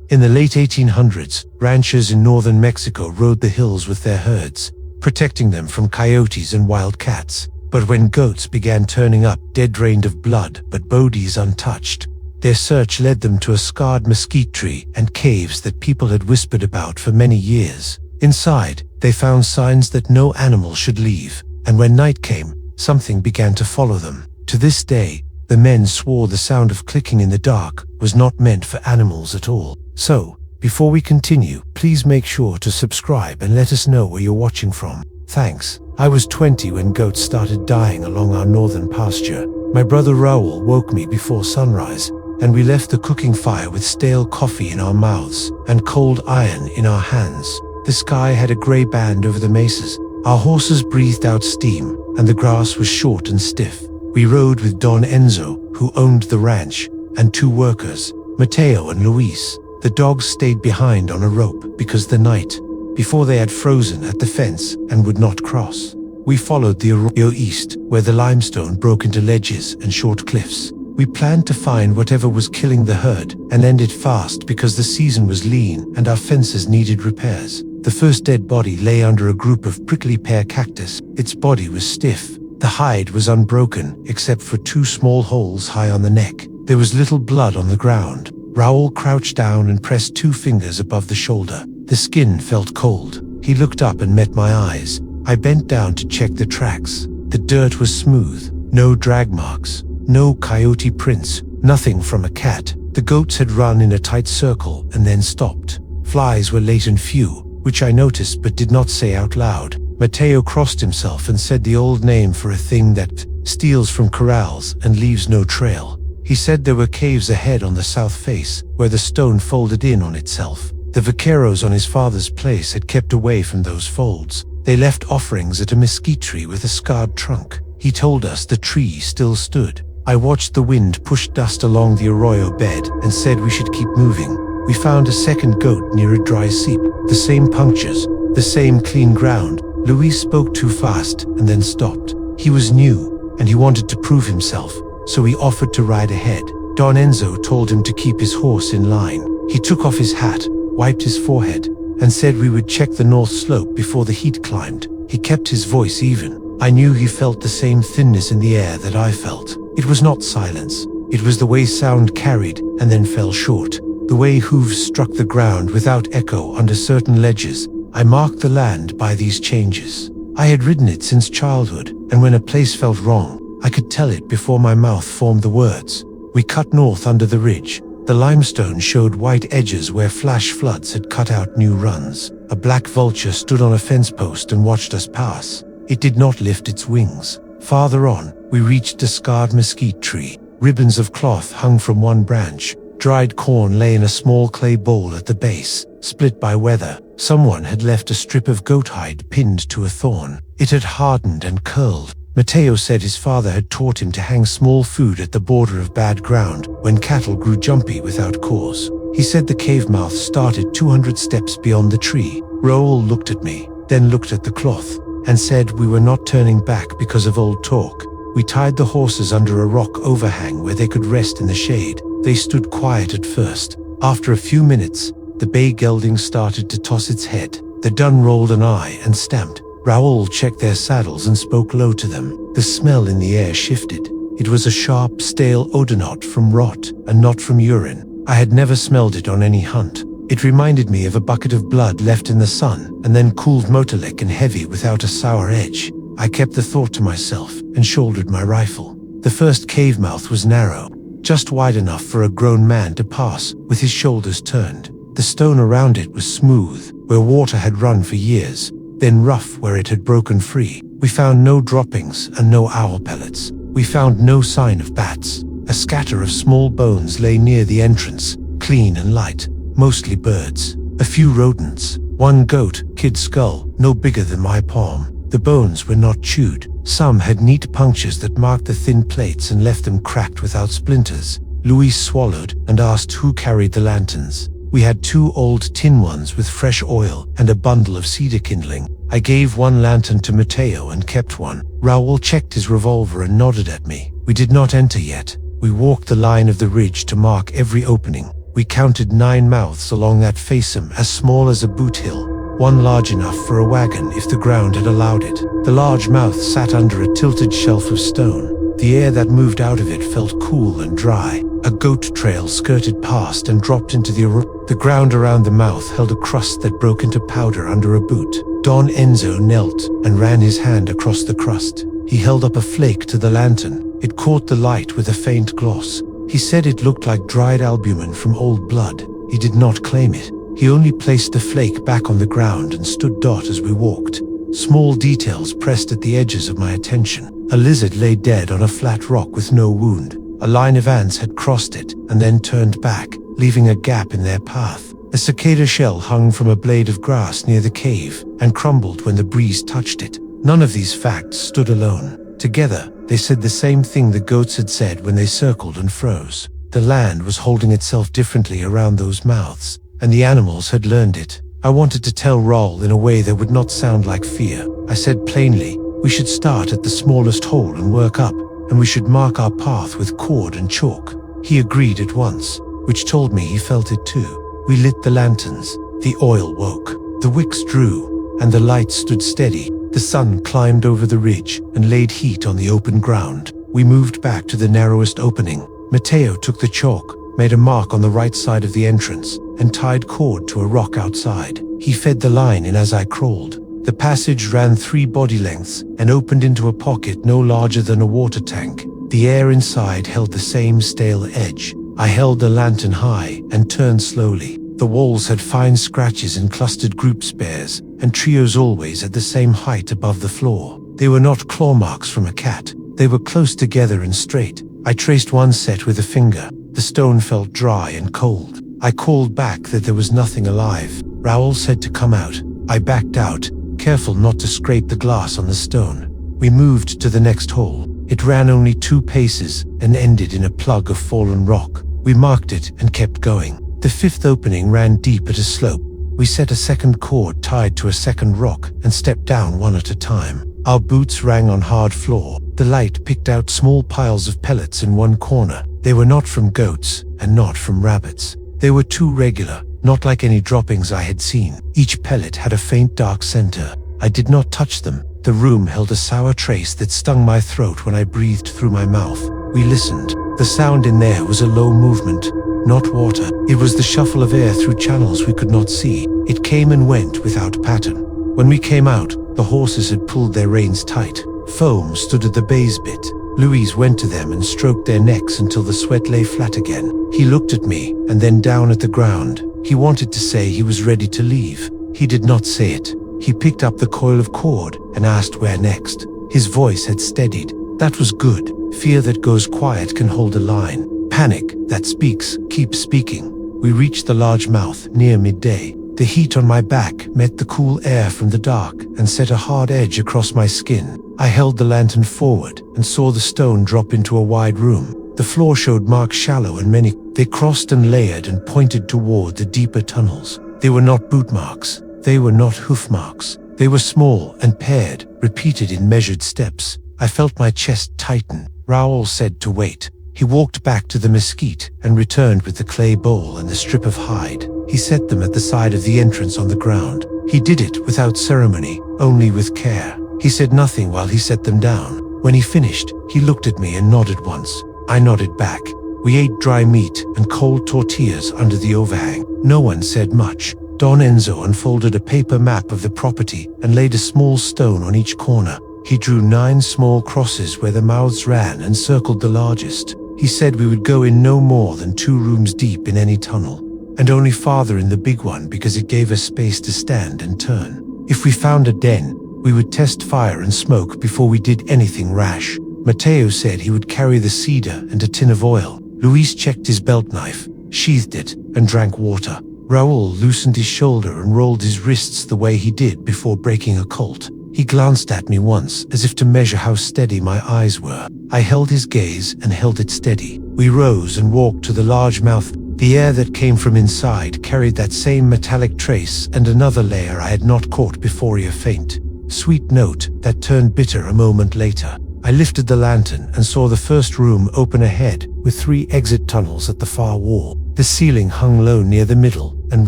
In the late 1800s, ranchers in northern Mexico rode the hills with their herds, protecting them from coyotes and wild cats. But when goats began turning up, dead drained of blood, but bodies untouched, their search led them to a scarred mesquite tree and caves that people had whispered about for many years. Inside, they found signs that no animal should leave, and when night came, something began to follow them. To this day, the men swore the sound of clicking in the dark was not meant for animals at all. So, before we continue, please make sure to subscribe and let us know where you're watching from. Thanks. I was 20 when goats started dying along our northern pasture. My brother Raul woke me before sunrise, and we left the cooking fire with stale coffee in our mouths and cold iron in our hands. The sky had a gray band over the mesas. Our horses breathed out steam, and the grass was short and stiff. We rode with Don Enzo, who owned the ranch, and 2 workers, Mateo and Luis. The dogs stayed behind on a rope because the night before they had frozen at the fence and would not cross. We followed the arroyo east, where the limestone broke into ledges and short cliffs. We planned to find whatever was killing the herd and end it fast because the season was lean and our fences needed repairs. The first dead body lay under a group of prickly pear cactus. Its body was stiff. The hide was unbroken, except for 2 small holes high on the neck. There was little blood on the ground. Raul crouched down and pressed 2 fingers above the shoulder. The skin felt cold. He looked up and met my eyes. I bent down to check the tracks. The dirt was smooth. No drag marks. No coyote prints. Nothing from a cat. The goats had run in a tight circle and then stopped. Flies were late and few, which I noticed but did not say out loud. Mateo crossed himself and said the old name for a thing that steals from corrals and leaves no trail. He said there were caves ahead on the south face, where the stone folded in on itself. The vaqueros on his father's place had kept away from those folds. They left offerings at a mesquite tree with a scarred trunk. He told us the tree still stood. I watched the wind push dust along the arroyo bed and said we should keep moving. We found a second goat near a dry seep. The same punctures, the same clean ground. Luis spoke too fast and then stopped. He was new, and he wanted to prove himself, so he offered to ride ahead. Don Enzo told him to keep his horse in line. He took off his hat, wiped his forehead, and said we would check the north slope before the heat climbed. He kept his voice even. I knew he felt the same thinness in the air that I felt. It was not silence. It was the way sound carried and then fell short. The way hooves struck the ground without echo under certain ledges. I marked the land by these changes. I had ridden it since childhood, and when a place felt wrong, I could tell it before my mouth formed the words. We cut north under the ridge. The limestone showed white edges where flash floods had cut out new runs. A black vulture stood on a fence post and watched us pass. It did not lift its wings. Farther on, we reached a scarred mesquite tree. Ribbons of cloth hung from one branch. Dried corn lay in a small clay bowl at the base, split by weather. Someone had left a strip of goat hide pinned to a thorn. It had hardened and curled. Mateo said his father had taught him to hang small food at the border of bad ground when cattle grew jumpy without cause. He said the cave mouth started 200 steps beyond the tree. Raul looked at me, then looked at the cloth, and said we were not turning back because of old talk. We tied the horses under a rock overhang where they could rest in the shade. They stood quiet at first. After a few minutes, the bay gelding started to toss its head. The dun rolled an eye and stamped. Raul checked their saddles and spoke low to them. The smell in the air shifted. It was a sharp, stale odor, not from rot and not from urine. I had never smelled it on any hunt. It reminded me of a bucket of blood left in the sun and then cooled motorlick and heavy without a sour edge. I kept the thought to myself and shouldered my rifle. The first cave mouth was narrow, just wide enough for a grown man to pass with his shoulders turned. The stone around it was smooth, where water had run for years, then rough where it had broken free. We found no droppings and no owl pellets. We found no sign of bats. A scatter of small bones lay near the entrance, clean and light, mostly birds. A few rodents, one goat, kid skull, no bigger than my palm. The bones were not chewed. Some had neat punctures that marked the thin plates and left them cracked without splinters. Luis swallowed and asked who carried the lanterns. We had 2 old tin ones with fresh oil and a bundle of cedar kindling. I gave one lantern to Mateo and kept one. Raul checked his revolver and nodded at me. We did not enter yet. We walked the line of the ridge to mark every opening. We counted 9 mouths along that facem, as small as a boot hill, one large enough for a wagon if the ground had allowed it. The large mouth sat under a tilted shelf of stone. The air that moved out of it felt cool and dry. A goat trail skirted past and dropped into the ground around the mouth held a crust that broke into powder under a boot. Don Enzo knelt and ran his hand across the crust. He held up a flake to the lantern. It caught the light with a faint gloss. He said it looked like dried albumin from old blood. He did not claim it. He only placed the flake back on the ground and stood dot as we walked. Small details pressed at the edges of my attention. A lizard lay dead on a flat rock with no wound. A line of ants had crossed it and then turned back, leaving a gap in their path. A cicada shell hung from a blade of grass near the cave and crumbled when the breeze touched it. None of these facts stood alone. Together, they said the same thing the goats had said when they circled and froze. The land was holding itself differently around those mouths, and the animals had learned it. I wanted to tell Raoul in a way that would not sound like fear. I said plainly, we should start at the smallest hole and work up, and we should mark our path with cord and chalk. He agreed at once, which told me he felt it too. We lit the lanterns. The oil woke. The wicks drew, and the light stood steady. The sun climbed over the ridge and laid heat on the open ground. We moved back to the narrowest opening. Matteo took the chalk, made a mark on the right side of the entrance, and tied cord to a rock outside. He fed the line in as I crawled. The passage ran 3 body lengths and opened into a pocket no larger than a water tank. The air inside held the same stale edge. I held the lantern high and turned slowly. The walls had fine scratches and clustered group spares, and trios always at the same height above the floor. They were not claw marks from a cat. They were close together and straight. I traced one set with a finger. The stone felt dry and cold. I called back that there was nothing alive. Raoul said to come out. I backed out, careful not to scrape the glass on the stone. We moved to the next hole. It ran only 2 paces and ended in a plug of fallen rock. We marked it and kept going. The 5th opening ran deep at a slope. We set a second cord tied to a second rock and stepped down one at a time. Our boots rang on hard floor. The light picked out small piles of pellets in one corner. They were not from goats and not from rabbits. They were too regular, not like any droppings I had seen. Each pellet had a faint dark center. I did not touch them. The room held a sour trace that stung my throat when I breathed through my mouth. We listened. The sound in there was a low movement, not water. It was the shuffle of air through channels we could not see. It came and went without pattern. When we came out, the horses had pulled their reins tight. Foam stood at the base bit. Louise went to them and stroked their necks until the sweat lay flat again. He looked at me and then down at the ground. He wanted to say he was ready to leave. He did not say it. He picked up the coil of cord and asked where next. His voice had steadied. That was good. Fear that goes quiet can hold a line. Panic that speaks keeps speaking. We reached the large mouth near midday. The heat on my back met the cool air from the dark and set a hard edge across my skin. I held the lantern forward and saw the stone drop into a wide room. The floor showed marks shallow and many. They crossed and layered and pointed toward the deeper tunnels. They were not boot marks. They were not hoof marks. They were small and paired, repeated in measured steps. I felt my chest tighten. Raoul said to wait. He walked back to the mesquite and returned with the clay bowl and the strip of hide. He set them at the side of the entrance on the ground. He did it without ceremony, only with care. He said nothing while he set them down. When he finished, he looked at me and nodded once. I nodded back. We ate dry meat and cold tortillas under the overhang. No one said much. Don Enzo unfolded a paper map of the property and laid a small stone on each corner. He drew 9 small crosses where the mouths ran and circled the largest. He said we would go in no more than 2 rooms deep in any tunnel, and only farther in the big one because it gave us space to stand and turn. If we found a den, we would test fire and smoke before we did anything rash. Matteo said he would carry the cedar and a tin of oil. Luis checked his belt knife, sheathed it, and drank water. Raoul loosened his shoulder and rolled his wrists the way he did before breaking a colt. He glanced at me once, as if to measure how steady my eyes were. I held his gaze and held it steady. We rose and walked to the large mouth. The air that came from inside carried that same metallic trace and another layer I had not caught before, a faint, sweet note that turned bitter a moment later. I lifted the lantern and saw the first room open ahead, with 3 exit tunnels at the far wall. The ceiling hung low near the middle and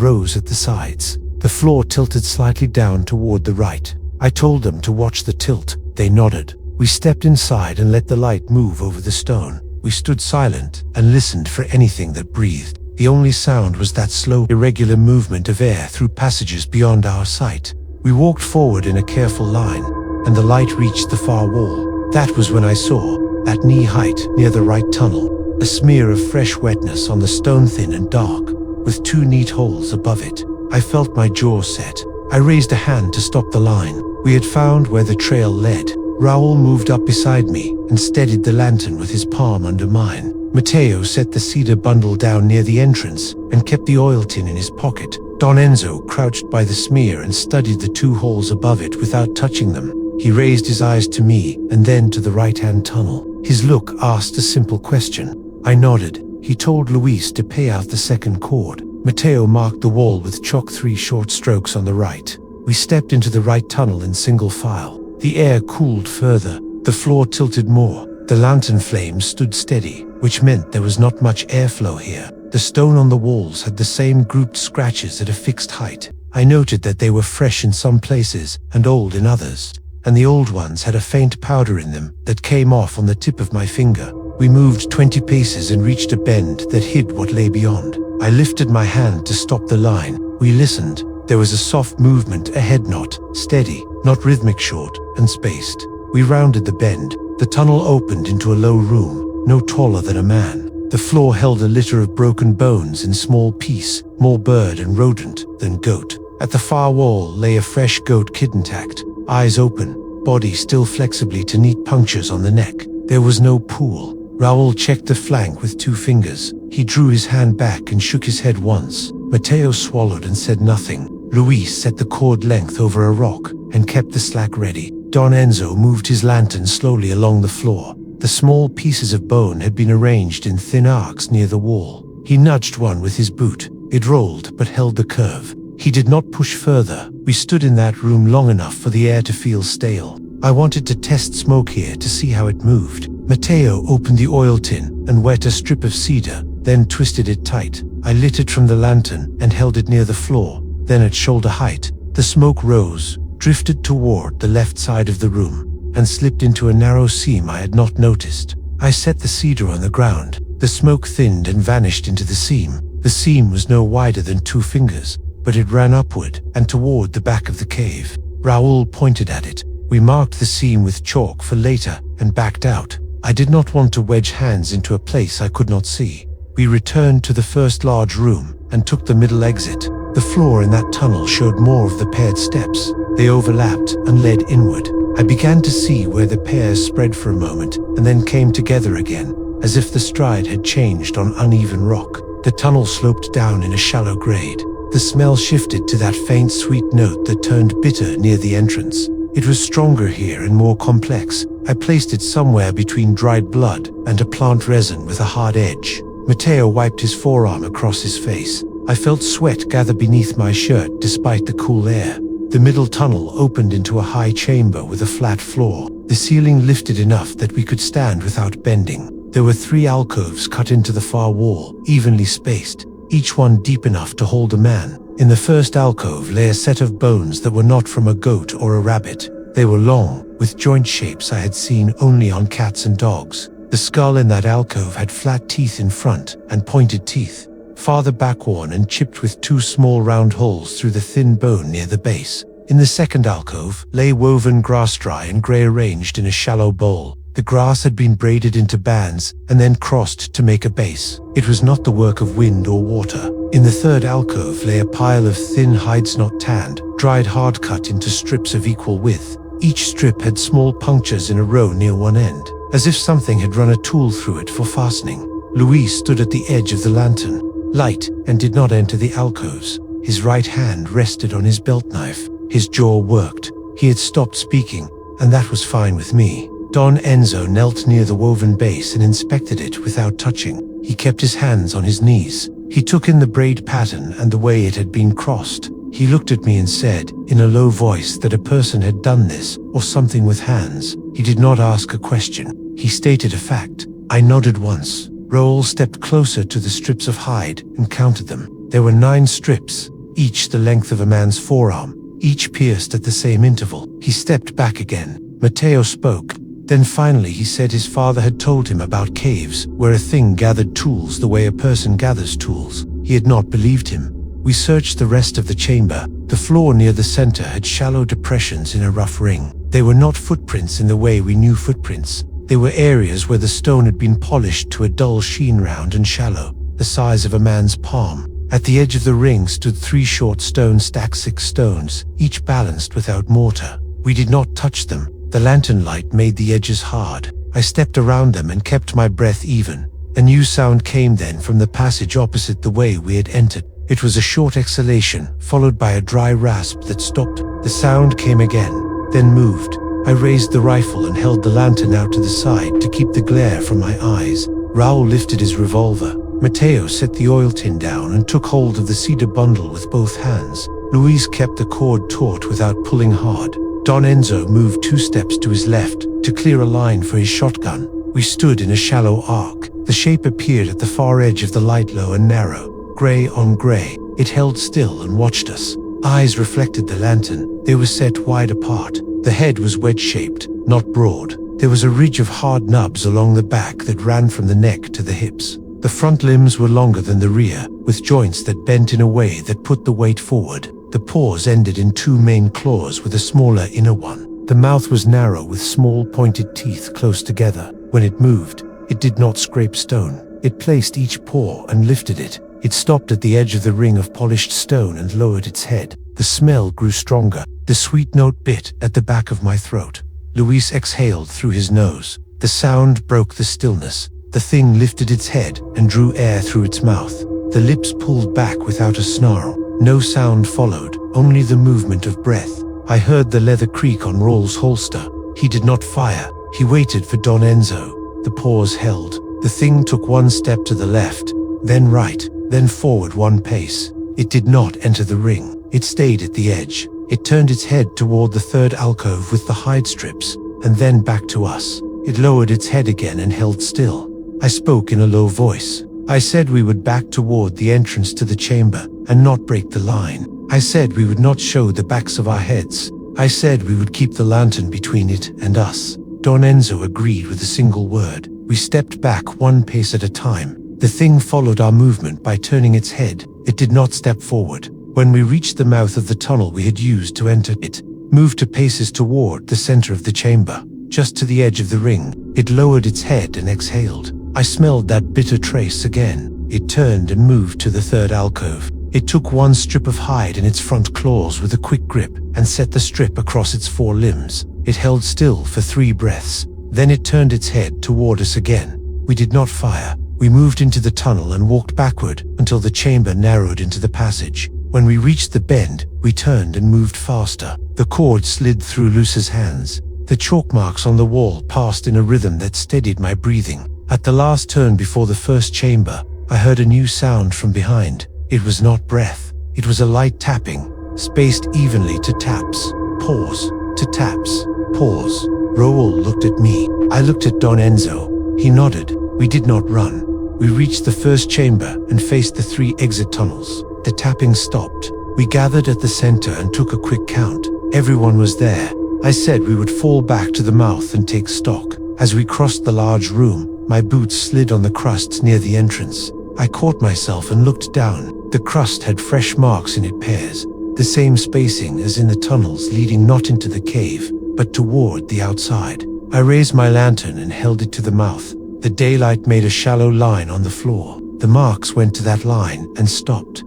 rose at the sides. The floor tilted slightly down toward the right. I told them to watch the tilt. They nodded. We stepped inside and let the light move over the stone. We stood silent and listened for anything that breathed. The only sound was that slow, irregular movement of air through passages beyond our sight. We walked forward in a careful line, and the light reached the far wall. That was when I saw, at knee height near the right tunnel, a smear of fresh wetness on the stone, thin and dark, with 2 neat holes above it. I felt my jaw set. I raised a hand to stop the line. We had found where the trail led. Raoul moved up beside me and steadied the lantern with his palm under mine. Matteo set the cedar bundle down near the entrance and kept the oil tin in his pocket. Don Enzo crouched by the smear and studied the 2 holes above it without touching them. He raised his eyes to me and then to the right-hand tunnel. His look asked a simple question. I nodded. He told Luis to pay out the second cord. Matteo marked the wall with chalk 3 short strokes on the right. We stepped into the right tunnel in single file. The air cooled further. The floor tilted more. The lantern flames stood steady, which meant there was not much airflow here. The stone on the walls had the same grouped scratches at a fixed height. I noted that they were fresh in some places and old in others, and the old ones had a faint powder in them that came off on the tip of my finger. We moved 20 paces and reached a bend that hid what lay beyond. I lifted my hand to stop the line. We listened. There was a soft movement ahead, not steady, not rhythmic, short and spaced. We rounded the bend. The tunnel opened into a low room, no taller than a man. The floor held a litter of broken bones in small piece, more bird and rodent than goat. At the far wall lay a fresh goat kid intact, eyes open, body still flexibly to neat punctures on the neck. There was no pool. Raoul checked the flank with 2 fingers. He drew his hand back and shook his head once. Matteo swallowed and said nothing. Luis set the cord length over a rock and kept the slack ready. Don Enzo moved his lantern slowly along the floor. The small pieces of bone had been arranged in thin arcs near the wall. He nudged one with his boot. It rolled but held the curve. He did not push further. We stood in that room long enough for the air to feel stale. I wanted to test smoke here to see how it moved. Matteo opened the oil tin and wet a strip of cedar, then twisted it tight. I lit it from the lantern and held it near the floor. Then at shoulder height, the smoke rose, drifted toward the left side of the room, and slipped into a narrow seam I had not noticed. I set the cedar on the ground. The smoke thinned and vanished into the seam. The seam was no wider than 2 fingers, but it ran upward and toward the back of the cave. Raoul pointed at it. We marked the seam with chalk for later and backed out. I did not want to wedge hands into a place I could not see. We returned to the first large room and took the middle exit. The floor in that tunnel showed more of the paired steps. They overlapped and led inward. I began to see where the pairs spread for a moment and then came together again, as if the stride had changed on uneven rock. The tunnel sloped down in a shallow grade. The smell shifted to that faint sweet note that turned bitter near the entrance. It was stronger here and more complex. I placed it somewhere between dried blood and a plant resin with a hard edge. Matteo wiped his forearm across his face. I felt sweat gather beneath my shirt despite the cool air. The middle tunnel opened into a high chamber with a flat floor. The ceiling lifted enough that we could stand without bending. There were 3 alcoves cut into the far wall, evenly spaced, each one deep enough to hold a man. In the first alcove lay a set of bones that were not from a goat or a rabbit. They were long, with joint shapes I had seen only on cats and dogs. The skull in that alcove had flat teeth in front and pointed teeth, farther back worn and chipped with 2 small round holes through the thin bone near the base. In the second alcove lay woven grass, dry and grey, arranged in a shallow bowl. The grass had been braided into bands and then crossed to make a base. It was not the work of wind or water. In the third alcove lay a pile of thin hides not tanned, dried, hard cut into strips of equal width. Each strip had small punctures in a row near one end, as if something had run a tool through it for fastening. Luis stood at the edge of the lantern, light, and did not enter the alcoves. His right hand rested on his belt knife. His jaw worked. He had stopped speaking, and that was fine with me. Don Enzo knelt near the woven base and inspected it without touching. He kept his hands on his knees. He took in the braid pattern and the way it had been crossed. He looked at me and said, in a low voice, that a person had done this, or something with hands. He did not ask a question. He stated a fact. I nodded once. Raoul stepped closer to the strips of hide and counted them. There were 9 strips, each the length of a man's forearm, each pierced at the same interval. He stepped back again. Matteo spoke. Then finally he said his father had told him about caves, where a thing gathered tools the way a person gathers tools. He had not believed him. We searched the rest of the chamber. The floor near the center had shallow depressions in a rough ring. They were not footprints in the way we knew footprints. They were areas where the stone had been polished to a dull sheen, round and shallow, the size of a man's palm. At the edge of the ring stood 3 short stones stacked 6 stones, each balanced without mortar. We did not touch them. The lantern light made the edges hard. I stepped around them and kept my breath even. A new sound came then from the passage opposite the way we had entered. It was a short exhalation, followed by a dry rasp that stopped. The sound came again, then moved. I raised the rifle and held the lantern out to the side to keep the glare from my eyes. Raoul lifted his revolver. Matteo set the oil tin down and took hold of the cedar bundle with both hands. Luis kept the cord taut without pulling hard. Don Enzo moved 2 steps to his left to clear a line for his shotgun. We stood in a shallow arc. The shape appeared at the far edge of the light, low and narrow, gray on gray. It held still and watched us. Eyes reflected the lantern. They were set wide apart. The head was wedge-shaped, not broad. There was a ridge of hard nubs along the back that ran from the neck to the hips. The front limbs were longer than the rear, with joints that bent in a way that put the weight forward. The paws ended in 2 main claws with a smaller inner one. The mouth was narrow with small pointed teeth close together. When it moved, it did not scrape stone. It placed each paw and lifted it. It stopped at the edge of the ring of polished stone and lowered its head. The smell grew stronger. The sweet note bit at the back of my throat. Luis exhaled through his nose. The sound broke the stillness. The thing lifted its head and drew air through its mouth. The lips pulled back without a snarl. No sound followed, only the movement of breath. I heard the leather creak on Raoul's holster. He did not fire. He waited for Don Enzo. The pause held. The thing took 1 step to the left, then right, then forward 1 pace. It did not enter the ring. It stayed at the edge. It turned its head toward the 3rd alcove with the hide strips, and then back to us. It lowered its head again and held still. I spoke in a low voice. I said we would back toward the entrance to the chamber and not break the line. I said we would not show the backs of our heads. I said we would keep the lantern between it and us. Don Enzo agreed with a single word. We stepped back 1 pace at a time. The thing followed our movement by turning its head. It did not step forward. When we reached the mouth of the tunnel we had used to enter, it moved 2 paces toward the center of the chamber, just to the edge of the ring. It lowered its head and exhaled. I smelled that bitter trace again. It turned and moved to the 3rd alcove. It took 1 strip of hide in its front claws with a quick grip and set the strip across its 4 limbs. It held still for 3 breaths. Then it turned its head toward us again. We did not fire. We moved into the tunnel and walked backward until the chamber narrowed into the passage. When we reached the bend, we turned and moved faster. The cord slid through Luce's hands. The chalk marks on the wall passed in a rhythm that steadied my breathing. At the last turn before the first chamber, I heard a new sound from behind. It was not breath. It was a light tapping, spaced evenly to taps, pause, to taps, pause. Raoul looked at me. I looked at Don Enzo. He nodded. We did not run. We reached the first chamber and faced the 3 exit tunnels. The tapping stopped. We gathered at the center and took a quick count. Everyone was there. I said we would fall back to the mouth and take stock. As we crossed the large room, my boots slid on the crusts near the entrance. I caught myself and looked down. The crust had fresh marks in it, pairs, the same spacing as in the tunnels leading not into the cave, but toward the outside. I raised my lantern and held it to the mouth. The daylight made a shallow line on the floor. The marks went to that line and stopped.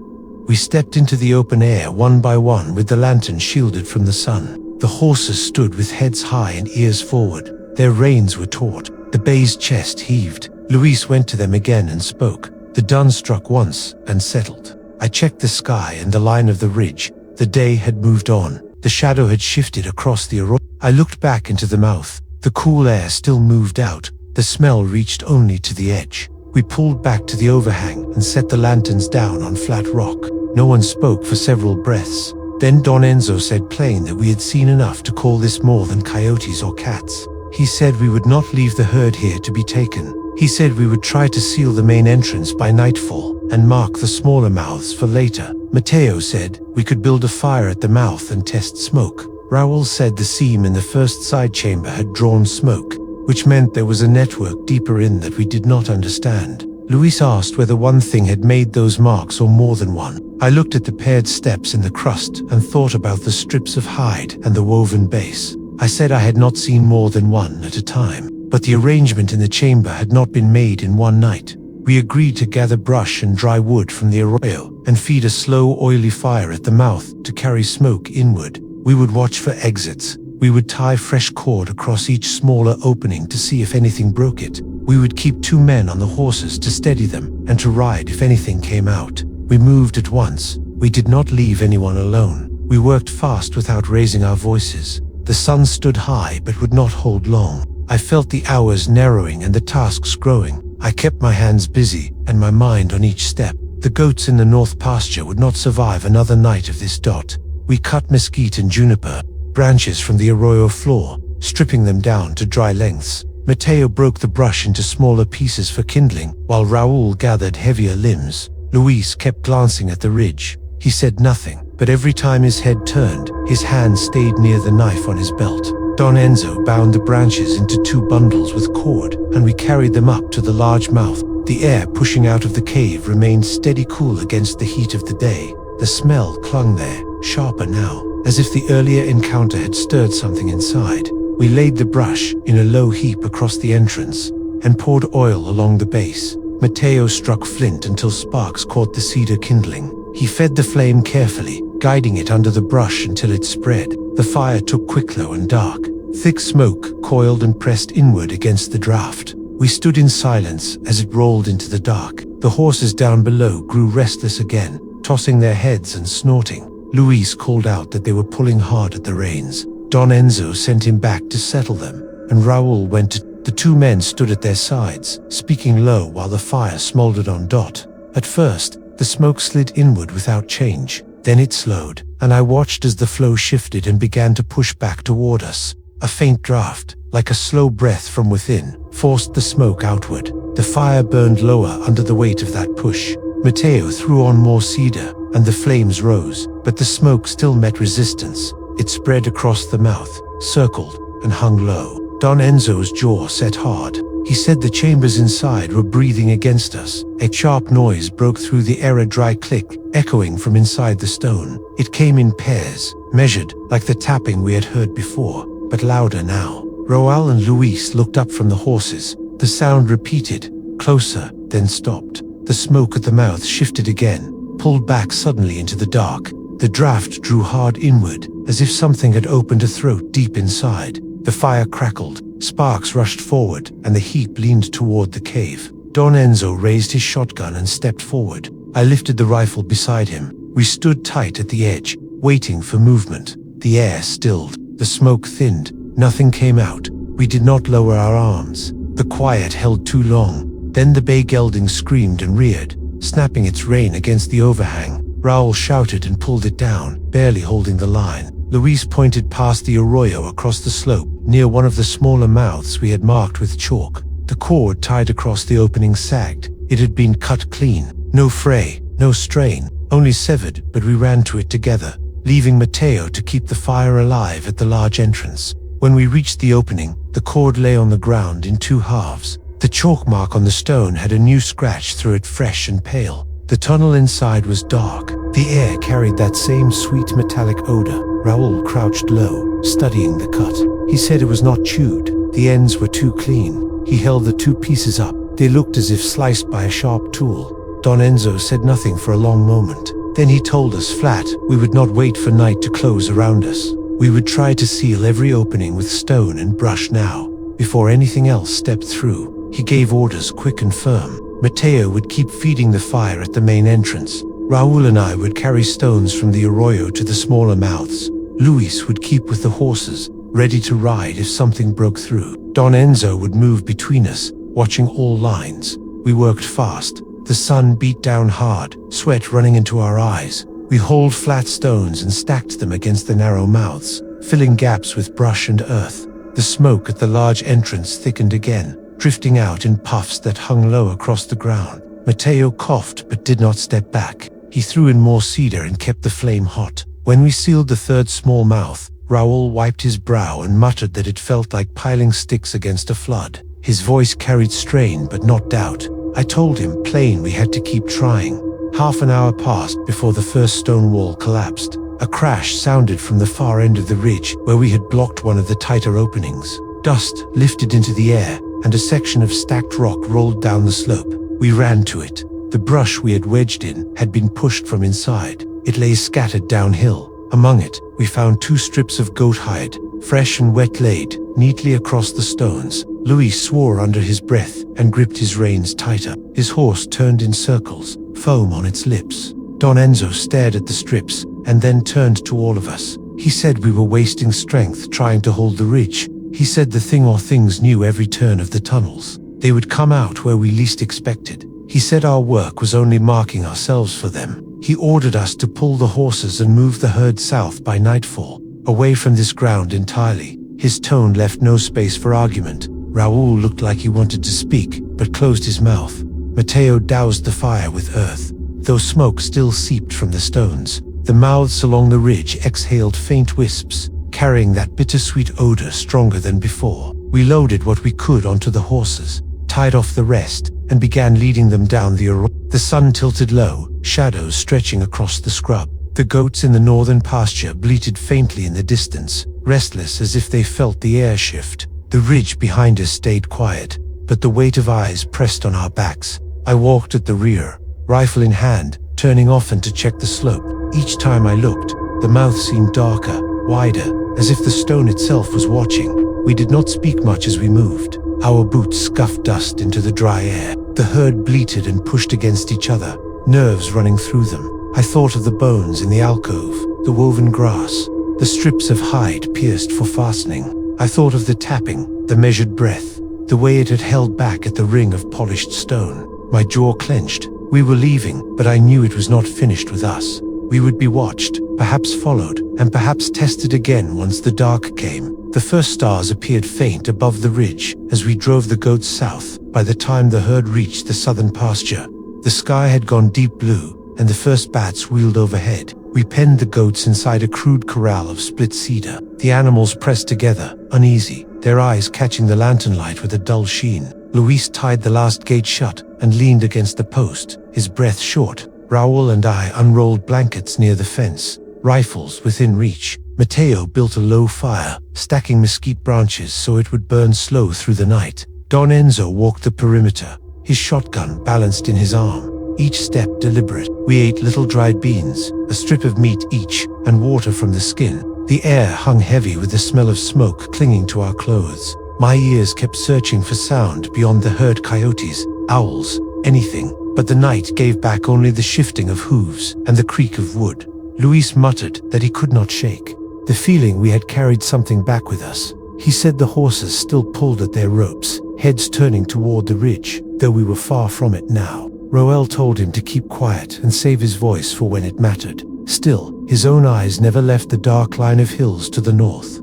We stepped into the open air 1 by 1 with the lantern shielded from the sun. The horses stood with heads high and ears forward. Their reins were taut. The bay's chest heaved. Luis went to them again and spoke. The dun struck once and settled. I checked the sky and the line of the ridge. The day had moved on. The shadow had shifted across the arroyo. I looked back into the mouth. The cool air still moved out. The smell reached only to the edge. We pulled back to the overhang and set the lanterns down on flat rock. No one spoke for several breaths. Then Don Enzo said plain that we had seen enough to call this more than coyotes or cats. He said we would not leave the herd here to be taken. He said we would try to seal the main entrance by nightfall and mark the smaller mouths for later. Mateo said we could build a fire at the mouth and test smoke. Raul said the seam in the first side chamber had drawn smoke, which meant there was a network deeper in that we did not understand. Luis asked whether one thing had made those marks or more than one. I looked at the paired steps in the crust and thought about the strips of hide and the woven base. I said I had not seen more than one at a time, but the arrangement in the chamber had not been made in one night. We agreed to gather brush and dry wood from the arroyo and feed a slow, oily fire at the mouth to carry smoke inward. We would watch for exits. We would tie fresh cord across each smaller opening to see if anything broke it. We would keep 2 men on the horses to steady them and to ride if anything came out. We moved at once. We did not leave anyone alone. We worked fast without raising our voices. The sun stood high but would not hold long. I felt the hours narrowing and the tasks growing. I kept my hands busy and my mind on each step. The goats in the north pasture would not survive another night of this dot. We cut mesquite and juniper branches from the arroyo floor, stripping them down to dry lengths. Mateo broke the brush into smaller pieces for kindling, while Raul gathered heavier limbs. Luis kept glancing at the ridge. He said nothing, but every time his head turned, his hand stayed near the knife on his belt. Don Enzo bound the branches into 2 bundles with cord, and we carried them up to the large mouth. The air pushing out of the cave remained steady cool against the heat of the day. The smell clung there, sharper now, as if the earlier encounter had stirred something inside. We laid the brush in a low heap across the entrance and poured oil along the base. Mateo struck flint until sparks caught the cedar kindling. He fed the flame carefully, guiding it under the brush until it spread. The fire took quick low and dark. Thick smoke coiled and pressed inward against the draft. We stood in silence as it rolled into the dark. The horses down below grew restless again, tossing their heads and snorting. Luis called out that they were pulling hard at the reins. Don Enzo sent him back to settle them, and Raul went to. The 2 men stood at their sides, speaking low while the fire smoldered on Dot. At first, the smoke slid inward without change. Then it slowed, and I watched as the flow shifted and began to push back toward us. A faint draft, like a slow breath from within, forced the smoke outward. The fire burned lower under the weight of that push. Mateo threw on more cedar, and the flames rose, but the smoke still met resistance. It spread across the mouth, circled, and hung low. Don Enzo's jaw set hard. He said the chambers inside were breathing against us. A sharp noise broke through the air, dry click, echoing from inside the stone. It came in pairs, measured, like the tapping we had heard before, but louder now. Raul and Luis looked up from the horses. The sound repeated, closer, then stopped. The smoke at the mouth shifted again, pulled back suddenly into the dark. The draft drew hard inward, as if something had opened a throat deep inside. The fire crackled, sparks rushed forward, and the heap leaned toward the cave. Don Enzo raised his shotgun and stepped forward. I lifted the rifle beside him. We stood tight at the edge, waiting for movement. The air stilled. The smoke thinned. Nothing came out. We did not lower our arms. The quiet held too long. Then the bay gelding screamed and reared, snapping its rein against the overhang. Raul shouted and pulled it down, barely holding the line. Luis pointed past the arroyo across the slope, near one of the smaller mouths we had marked with chalk. The cord tied across the opening sagged. It had been cut clean. No fray, no strain, only severed, but we ran to it together, leaving Mateo to keep the fire alive at the large entrance. When we reached the opening, the cord lay on the ground in 2 halves. The chalk mark on the stone had a new scratch through it, fresh and pale. The tunnel inside was dark. The air carried that same sweet metallic odor. Raul crouched low, studying the cut. He said it was not chewed. The ends were too clean. He held the 2 pieces up. They looked as if sliced by a sharp tool. Don Enzo said nothing for a long moment. Then he told us flat we would not wait for night to close around us. We would try to seal every opening with stone and brush now, before anything else stepped through. He gave orders quick and firm. Mateo would keep feeding the fire at the main entrance. Raul and I would carry stones from the arroyo to the smaller mouths. Luis would keep with the horses, ready to ride if something broke through. Don Enzo would move between us, watching all lines. We worked fast. The sun beat down hard, sweat running into our eyes. We hauled flat stones and stacked them against the narrow mouths, filling gaps with brush and earth. The smoke at the large entrance thickened again, drifting out in puffs that hung low across the ground. Mateo coughed but did not step back. He threw in more cedar and kept the flame hot. When we sealed the third small mouth, Raoul wiped his brow and muttered that it felt like piling sticks against a flood. His voice carried strain but not doubt. I told him plain we had to keep trying. Half an hour passed before the first stone wall collapsed. A crash sounded from the far end of the ridge where we had blocked one of the tighter openings. Dust lifted into the air, and a section of stacked rock rolled down the slope. We ran to it. The brush we had wedged in had been pushed from inside. It lay scattered downhill. Among it, we found 2 strips of goat hide, fresh and wet, laid neatly across the stones. Luis swore under his breath and gripped his reins tighter. His horse turned in circles, foam on its lips. Don Enzo stared at the strips and then turned to all of us. He said we were wasting strength trying to hold the ridge. He said the thing or things knew every turn of the tunnels. They would come out where we least expected. He said our work was only marking ourselves for them. He ordered us to pull the horses and move the herd south by nightfall, away from this ground entirely. His tone left no space for argument. Raoul looked like he wanted to speak, but closed his mouth. Mateo doused the fire with earth, though smoke still seeped from the stones. The mouths along the ridge exhaled faint wisps, carrying that bittersweet odor stronger than before. We loaded what we could onto the horses, tied off the rest, and began leading them down the arroyo. The sun tilted low, shadows stretching across the scrub. The goats in the northern pasture bleated faintly in the distance, restless as if they felt the air shift. The ridge behind us stayed quiet, but the weight of eyes pressed on our backs. I walked at the rear, rifle in hand, turning often to check the slope. Each time I looked, the mouth seemed darker, wider, as if the stone itself was watching. We did not speak much as we moved. Our boots scuffed dust into the dry air. The herd bleated and pushed against each other, nerves running through them. I thought of the bones in the alcove, the woven grass, the strips of hide pierced for fastening. I thought of the tapping, the measured breath, the way it had held back at the ring of polished stone. My jaw clenched. We were leaving, but I knew it was not finished with us. We would be watched, perhaps followed, and perhaps tested again once the dark came. The first stars appeared faint above the ridge as we drove the goats south. By the time the herd reached the southern pasture, the sky had gone deep blue, and the first bats wheeled overhead. We penned the goats inside a crude corral of split cedar. The animals pressed together, uneasy, their eyes catching the lantern light with a dull sheen. Luis tied the last gate shut and leaned against the post, his breath short. Raoul and I unrolled blankets near the fence, rifles within reach. Mateo built a low fire, stacking mesquite branches so it would burn slow through the night. Don Enzo walked the perimeter, his shotgun balanced in his arm, each step deliberate. We ate little dried beans, a strip of meat each, and water from the skin. The air hung heavy with the smell of smoke clinging to our clothes. My ears kept searching for sound beyond the herd: coyotes, owls, anything. But the night gave back only the shifting of hooves and the creak of wood. Luis muttered that he could not shake the feeling we had carried something back with us. He said the horses still pulled at their ropes, heads turning toward the ridge, though we were far from it now. Roel told him to keep quiet and save his voice for when it mattered. Still, his own eyes never left the dark line of hills to the north.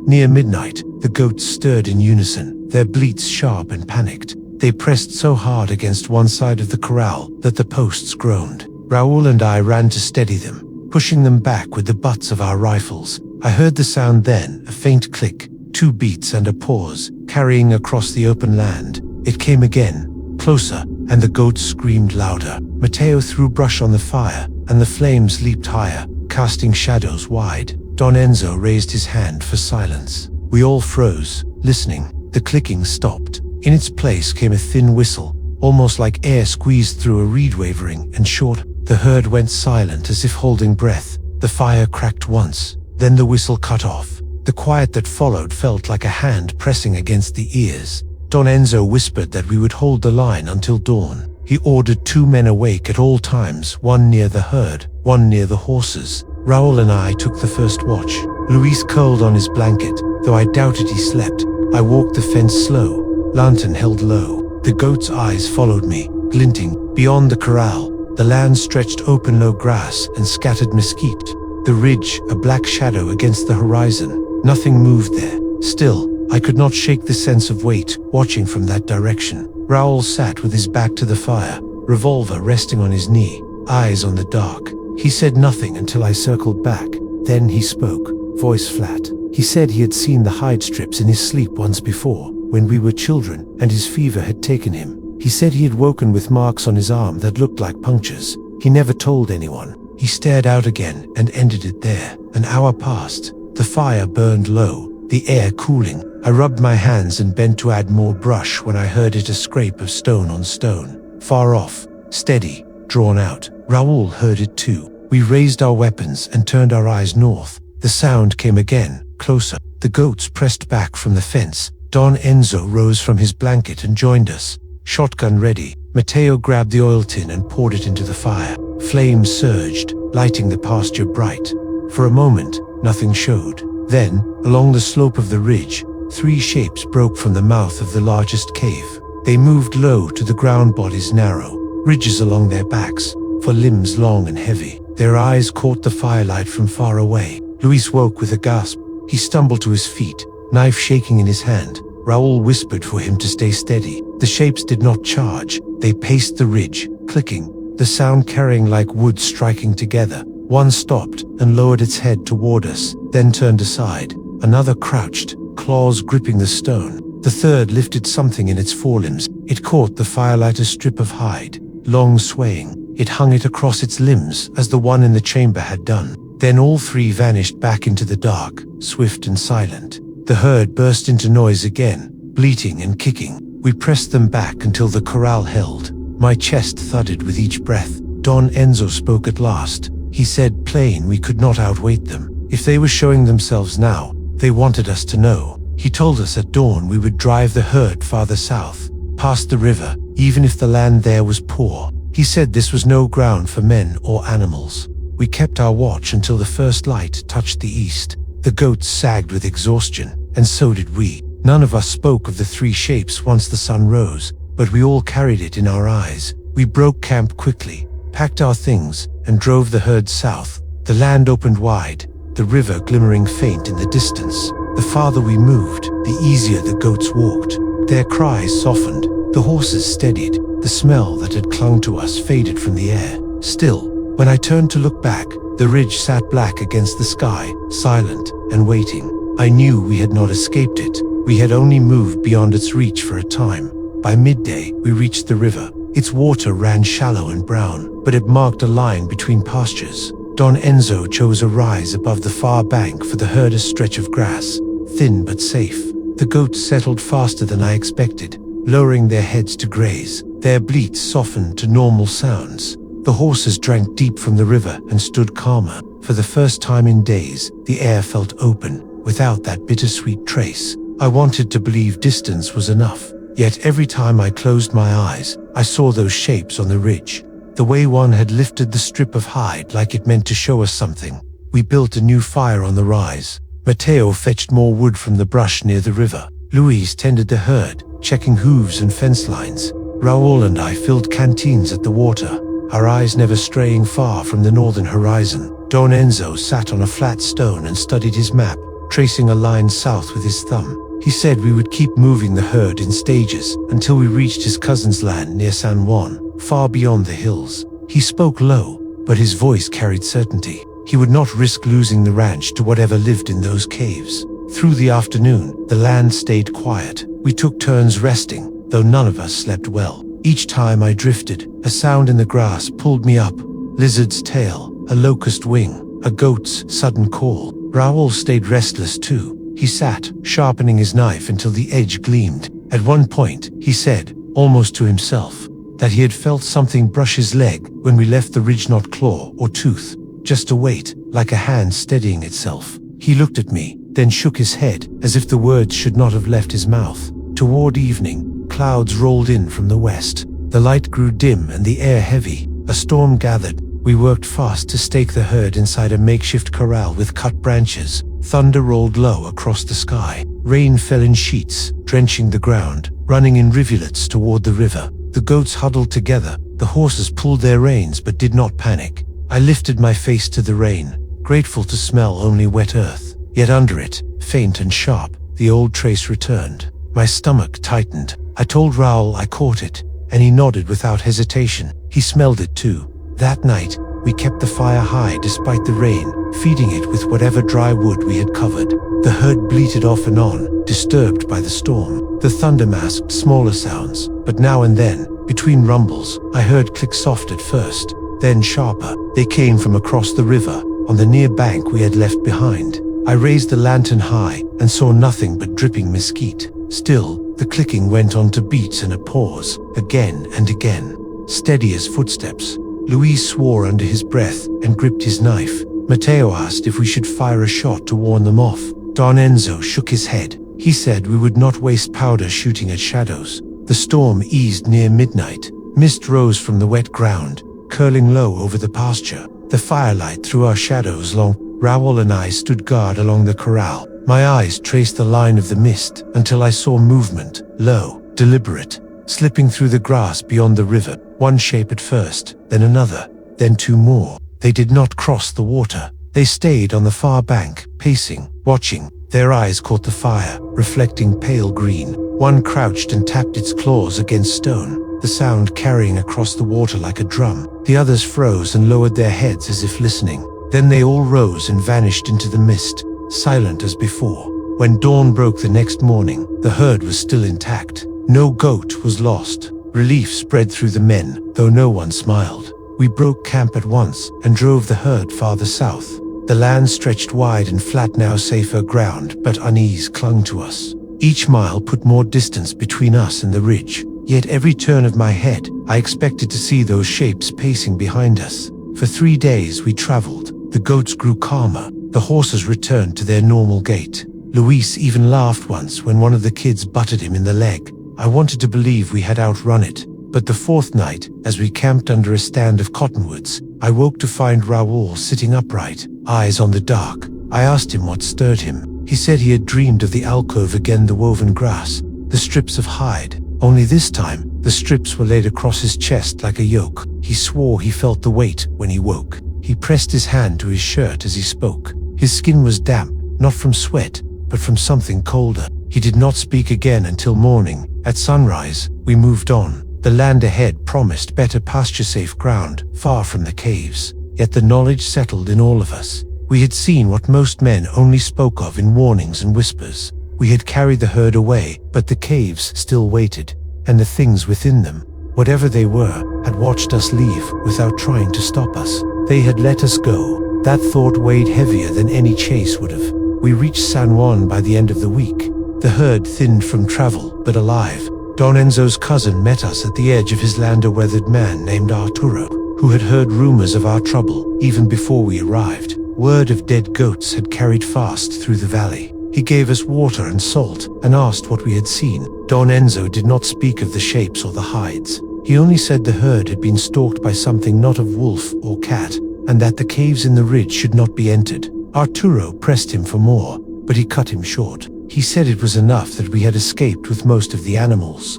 Near midnight, the goats stirred in unison, their bleats sharp and panicked. They pressed so hard against one side of the corral that the posts groaned. Raoul and I ran to steady them, pushing them back with the butts of our rifles. I heard the sound then, a faint click, 2 beats and a pause, carrying across the open land. It came again, closer, and the goats screamed louder. Mateo threw brush on the fire, and the flames leaped higher, casting shadows wide. Don Enzo raised his hand for silence. We all froze, listening. The clicking stopped. In its place came a thin whistle, almost like air squeezed through a reed, wavering and short. The herd went silent as if holding breath. The fire cracked once, then the whistle cut off. The quiet that followed felt like a hand pressing against the ears. Don Enzo whispered that we would hold the line until dawn. He ordered 2 men awake at all times, one near the herd, one near the horses. Raoul and I took the first watch. Luis curled on his blanket, though I doubted he slept. I walked the fence slow, lantern held low. The goat's eyes followed me, glinting. Beyond the corral, the land stretched open low grass and scattered mesquite. The ridge, a black shadow against the horizon. Nothing moved there. Still, I could not shake the sense of weight, watching from that direction. Raoul sat with his back to the fire, revolver resting on his knee, eyes on the dark. He said nothing until I circled back. Then he spoke, voice flat. He said he had seen the hide strips in his sleep once before, when we were children, and his fever had taken him. He said he had woken with marks on his arm that looked like punctures. He never told anyone. He stared out again and ended it there. An hour passed. The fire burned low, the air cooling. I rubbed my hands and bent to add more brush when I heard it, a scrape of stone on stone. Far off, steady, drawn out. Raoul heard it too. We raised our weapons and turned our eyes north. The sound came again, closer. The goats pressed back from the fence. Don Enzo rose from his blanket and joined us, shotgun ready. Matteo grabbed the oil tin and poured it into the fire. Flames surged, lighting the pasture bright. For a moment, nothing showed. Then, along the slope of the ridge, 3 shapes broke from the mouth of the largest cave. They moved low to the ground, bodies narrow, ridges along their backs, for limbs long and heavy. Their eyes caught the firelight from far away. Luis woke with a gasp. He stumbled to his feet, knife shaking in his hand. Raoul whispered for him to stay steady. The shapes did not charge. They paced the ridge, clicking, the sound carrying like wood striking together. One stopped and lowered its head toward us, then turned aside. Another crouched, claws gripping the stone. The third lifted something in its forelimbs. It caught the firelight, a strip of hide, long swaying. It hung it across its limbs as the one in the chamber had done. Then all 3 vanished back into the dark, swift and silent. The herd burst into noise again, bleating and kicking. We pressed them back until the corral held. My chest thudded with each breath. Don Enzo spoke at last. He said plain we could not outwait them. If they were showing themselves now, they wanted us to know. He told us at dawn we would drive the herd farther south, past the river, even if the land there was poor. He said this was no ground for men or animals. We kept our watch until the first light touched the east. The goats sagged with exhaustion, and so did we. None of us spoke of the 3 shapes once the sun rose, but we all carried it in our eyes. We broke camp quickly, packed our things, and drove the herd south. The land opened wide, the river glimmering faint in the distance. The farther we moved, the easier the goats walked. Their cries softened, the horses steadied. The smell that had clung to us faded from the air. Still, when I turned to look back, the ridge sat black against the sky, silent and waiting. I knew we had not escaped it. We had only moved beyond its reach for a time. By midday, we reached the river. Its water ran shallow and brown, but it marked a line between pastures. Don Enzo chose a rise above the far bank for the herd, a stretch of grass, thin but safe. The goats settled faster than I expected, lowering their heads to graze. Their bleats softened to normal sounds. The horses drank deep from the river and stood calmer. For the first time in days, the air felt open, without that bittersweet trace. I wanted to believe distance was enough. Yet every time I closed my eyes, I saw those shapes on the ridge. The way one had lifted the strip of hide like it meant to show us something. We built a new fire on the rise. Matteo fetched more wood from the brush near the river. Luis tended the herd, checking hooves and fence lines. Raoul and I filled canteens at the water, our eyes never straying far from the northern horizon. Don Enzo sat on a flat stone and studied his map, tracing a line south with his thumb. He said we would keep moving the herd in stages until we reached his cousin's land near San Juan, far beyond the hills. He spoke low, but his voice carried certainty. He would not risk losing the ranch to whatever lived in those caves. Through the afternoon, the land stayed quiet. We took turns resting, though none of us slept well. Each time I drifted, a sound in the grass pulled me up. Lizard's tail, a locust wing, a goat's sudden call. Raoul stayed restless too. He sat, sharpening his knife until the edge gleamed. At one point, he said, almost to himself, that he had felt something brush his leg when we left the ridge, not claw or tooth, just a weight, like a hand steadying itself. He looked at me, then shook his head, as if the words should not have left his mouth. Toward evening, clouds rolled in from the west. The light grew dim and the air heavy. A storm gathered. We worked fast to stake the herd inside a makeshift corral with cut branches. Thunder rolled low across the sky. Rain fell in sheets, drenching the ground, running in rivulets toward the river. The goats huddled together. The horses pulled their reins but did not panic. I lifted my face to the rain, grateful to smell only wet earth. Yet under it, faint and sharp, the old trace returned. My stomach tightened. I told Raoul I caught it, and he nodded without hesitation. He smelled it too. That night, we kept the fire high despite the rain, feeding it with whatever dry wood we had covered. The herd bleated off and on, disturbed by the storm. The thunder masked smaller sounds, but now and then, between rumbles, I heard clicks soft at first, then sharper. They came from across the river, on the near bank we had left behind. I raised the lantern high and saw nothing but dripping mesquite. Still, the clicking went on to beats and a pause, again and again, steady as footsteps. Luis swore under his breath and gripped his knife. Matteo asked if we should fire a shot to warn them off. Don Enzo shook his head. He said we would not waste powder shooting at shadows. The storm eased near midnight. Mist rose from the wet ground, curling low over the pasture. The firelight threw our shadows long. Raoul and I stood guard along the corral. My eyes traced the line of the mist until I saw movement, low, deliberate, slipping through the grass beyond the river. One shape at first, then another, then two more. They did not cross the water. They stayed on the far bank, pacing, watching. Their eyes caught the fire, reflecting pale green. One crouched and tapped its claws against stone, the sound carrying across the water like a drum. The others froze and lowered their heads as if listening. Then they all rose and vanished into the mist, silent as before. When dawn broke the next morning, the herd was still intact. No goat was lost. Relief spread through the men, though no one smiled. We broke camp at once and drove the herd farther south. The land stretched wide and flat, now safer ground, but unease clung to us. Each mile put more distance between us and the ridge. Yet every turn of my head, I expected to see those shapes pacing behind us. For 3 days we traveled. The goats grew calmer. The horses returned to their normal gait. Luis even laughed once when one of the kids butted him in the leg. I wanted to believe we had outrun it. But the fourth night, as we camped under a stand of cottonwoods, I woke to find Raoul sitting upright, eyes on the dark. I asked him what stirred him. He said he had dreamed of the alcove again, the woven grass, the strips of hide. Only this time, the strips were laid across his chest like a yoke. He swore he felt the weight when he woke. He pressed his hand to his shirt as he spoke. His skin was damp, not from sweat, but from something colder. He did not speak again until morning. At sunrise, we moved on. The land ahead promised better pasture-safe ground, far from the caves. Yet the knowledge settled in all of us. We had seen what most men only spoke of in warnings and whispers. We had carried the herd away, but the caves still waited, and the things within them, whatever they were, had watched us leave without trying to stop us. They had let us go. That thought weighed heavier than any chase would have. We reached San Juan by the end of the week. The herd thinned from travel, but alive. Don Enzo's cousin met us at the edge of his land, a weathered man named Arturo, who had heard rumors of our trouble even before we arrived. Word of dead goats had carried fast through the valley. He gave us water and salt and asked what we had seen. Don Enzo did not speak of the shapes or the hides. He only said the herd had been stalked by something not of wolf or cat, and that the caves in the ridge should not be entered. Arturo pressed him for more, but he cut him short. He said it was enough that we had escaped with most of the animals.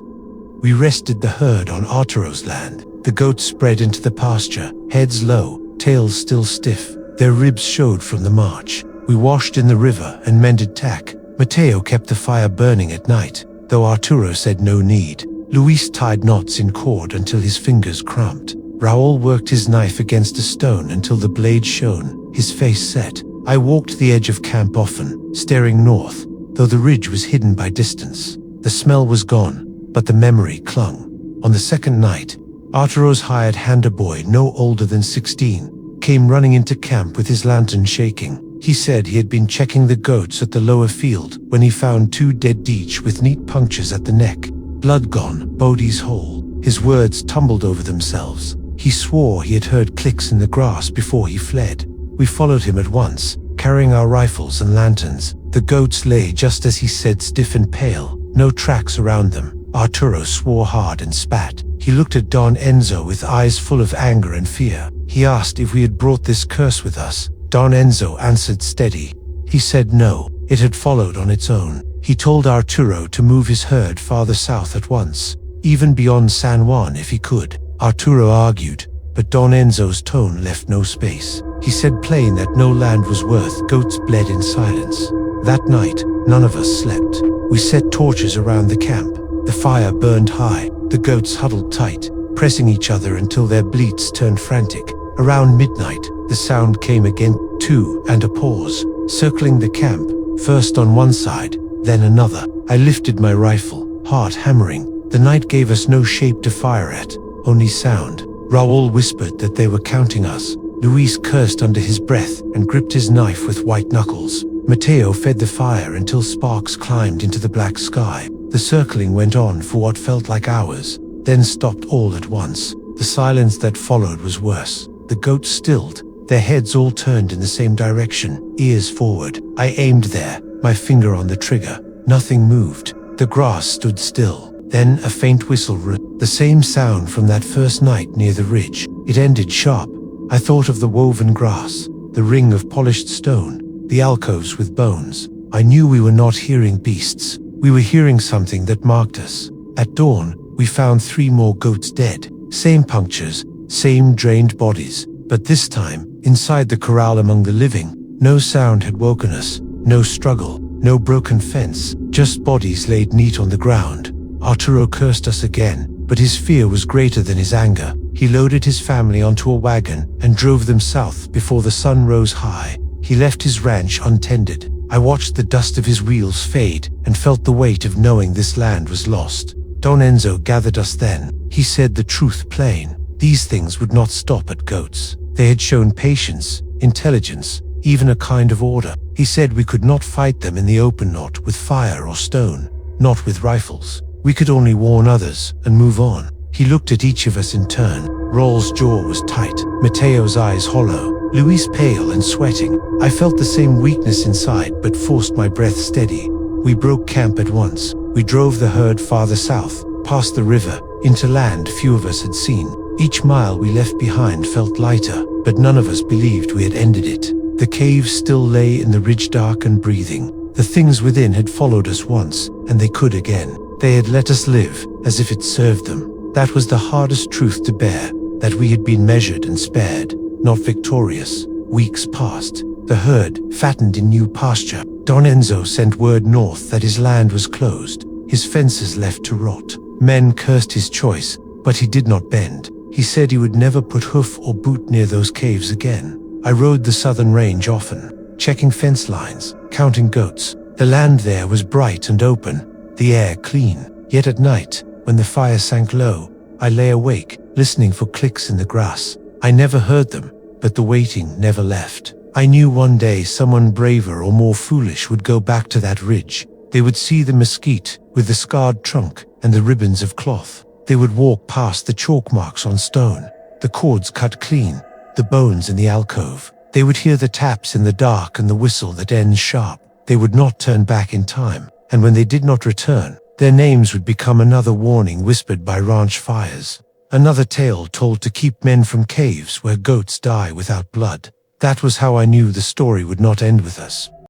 We rested the herd on Arturo's land. The goats spread into the pasture, heads low, tails still stiff. Their ribs showed from the march. We washed in the river and mended tack. Matteo kept the fire burning at night, though Arturo said no need. Luis tied knots in cord until his fingers cramped. Raoul worked his knife against a stone until the blade shone, his face set. I walked the edge of camp often, staring north, though the ridge was hidden by distance. The smell was gone, but the memory clung. On the second night, Arturo's hired hander boy, no older than 16, came running into camp with his lantern shaking. He said he had been checking the goats at the lower field when he found 2 dead deech with neat punctures at the neck. Blood gone, bodies whole. His words tumbled over themselves. He swore he had heard clicks in the grass before he fled. We followed him at once, carrying our rifles and lanterns. The goats lay just as he said, stiff and pale, no tracks around them. Arturo swore hard and spat. He looked at Don Enzo with eyes full of anger and fear. He asked if we had brought this curse with us. Don Enzo answered steady. He said no, it had followed on its own. He told Arturo to move his herd farther south at once, even beyond San Juan if he could. Arturo argued, but Don Enzo's tone left no space. He said plain that no land was worth. Goats bled in silence. That night, None of us slept. We set torches around the camp. The fire burned high. The goats huddled tight, pressing each other until their bleats turned frantic. Around midnight, the sound came again, too, and a pause, circling the camp, first on one side, then another. I lifted my rifle, heart hammering. The night gave us no shape to fire at, only sound. Raoul whispered that they were counting us. Luis cursed under his breath and gripped his knife with white knuckles. Mateo fed the fire until sparks climbed into the black sky. The circling went on for what felt like hours, then stopped all at once. The silence that followed was worse. The goats stilled, their heads all turned in the same direction, ears forward. I aimed there, my finger on the trigger. Nothing moved. The grass stood still. Then a faint whistle, the same sound from that first night near the ridge. It ended sharp. I thought of the woven grass, the ring of polished stone, the alcoves with bones. I knew we were not hearing beasts. We were hearing something that marked us. At dawn, we found 3 more goats dead. Same punctures, same drained bodies. But this time, inside the corral among the living, no sound had woken us. No struggle, no broken fence, just bodies laid neat on the ground. Arturo cursed us again, but his fear was greater than his anger. He loaded his family onto a wagon and drove them south before the sun rose high. He left his ranch untended. I watched the dust of his wheels fade and felt the weight of knowing this land was lost. Don Enzo gathered us then. He said the truth plain. These things would not stop at goats. They had shown patience, intelligence, even a kind of order. He said we could not fight them in the open, not with fire or stone, not with rifles. We could only warn others and move on. He looked at each of us in turn. Raul's jaw was tight, Mateo's eyes hollow, Luis pale and sweating. I felt the same weakness inside but forced my breath steady. We broke camp at once. We drove the herd farther south, past the river, into land few of us had seen. Each mile we left behind felt lighter, but none of us believed we had ended it. The cave still lay in the ridge, dark and breathing. The things within had followed us once, and they could again. They had let us live, as if it served them. That was the hardest truth to bear, that we had been measured and spared, not victorious. Weeks passed. The herd fattened in new pasture. Don Enzo sent word north that his land was closed, his fences left to rot. Men cursed his choice, but he did not bend. He said he would never put hoof or boot near those caves again. I rode the southern range often, checking fence lines, counting goats. The land there was bright and open, the air clean. Yet at night, when the fire sank low, I lay awake, listening for clicks in the grass. I never heard them, but the waiting never left. I knew one day someone braver or more foolish would go back to that ridge. They would see the mesquite with the scarred trunk and the ribbons of cloth. They would walk past the chalk marks on stone, the cords cut clean, the bones in the alcove. They would hear the taps in the dark and the whistle that ends sharp. They would not turn back in time, and when they did not return, their names would become another warning whispered by ranch fires, another tale told to keep men from caves where goats die without blood. That was how I knew the story would not end with us.